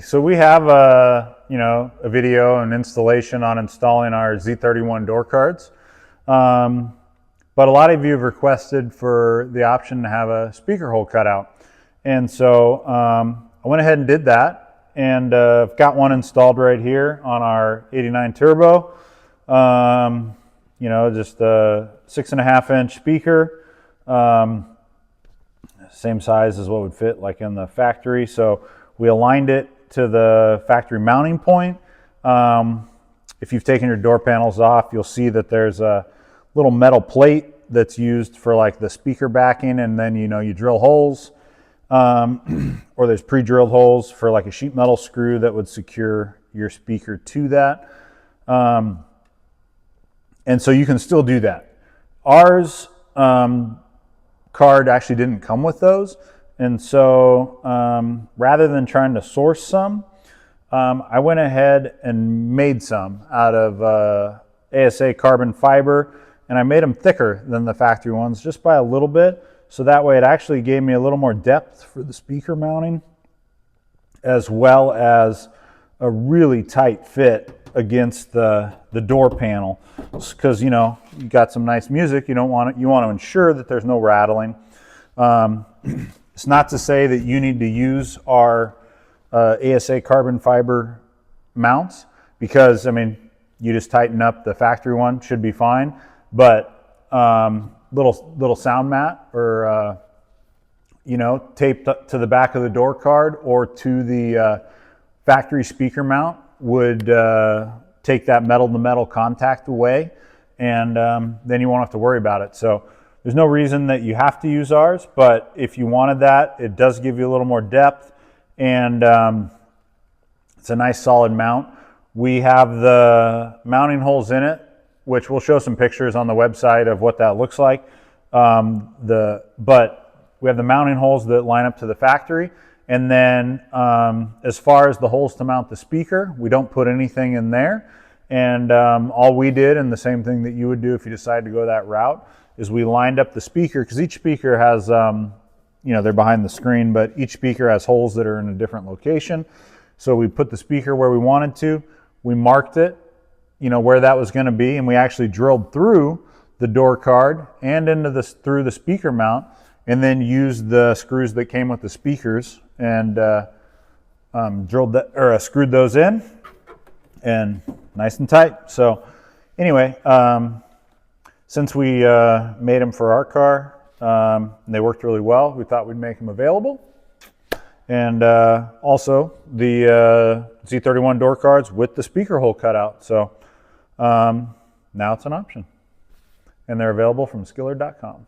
So we have a video and installation on installing our Z31 door cards. But a lot of you have requested for the option to have a speaker hole cutout. And so I went ahead and did that, and I've got one installed right here on our 89 Turbo. Just a 6.5-inch speaker, same size as what would fit like in the factory. So we aligned it to the factory mounting point. If you've taken your door panels off, you'll see that there's a little metal plate that's used for like the speaker backing, and then you drill holes, or there's pre-drilled holes for like a sheet metal screw that would secure your speaker to that. And so you can still do that. Ours card actually didn't come with those, and so rather than trying to source some, I went ahead and made some out of ASA carbon fiber, and I made them thicker than the factory ones just by a little bit, so that way it actually gave me a little more depth for the speaker mounting, as well as a really tight fit against the door panel, because you got some nice music. You want to ensure that there's no rattling. It's not to say that you need to use our ASA carbon fiber mounts, because you just tighten up the factory one, should be fine. But little sound mat, or taped up to the back of the door card or to the factory speaker mount would take that metal to metal contact away, and then you won't have to worry about it. So there's no reason that you have to use ours, but if you wanted that, it does give you a little more depth, and it's a nice solid mount. We have the mounting holes in it, which we'll show some pictures on the website of what that looks like. But we have the mounting holes that line up to the factory. And then as far as the holes to mount the speaker, we don't put anything in there. And all we did, and the same thing that you would do if you decide to go that route, is we lined up the speaker, because each speaker has, they're behind the screen, but each speaker has holes that are in a different location. So we put the speaker where we wanted to. We marked it, where that was going to be, and we actually drilled through the door card and through the speaker mount, and then used the screws that came with the speakers and screwed those in, and nice and tight. So anyway, since we made them for our car, they worked really well, we thought we'd make them available. And also the Z31 door cards with the speaker hole cutout. So now it's an option, and they're available from Skillard.com.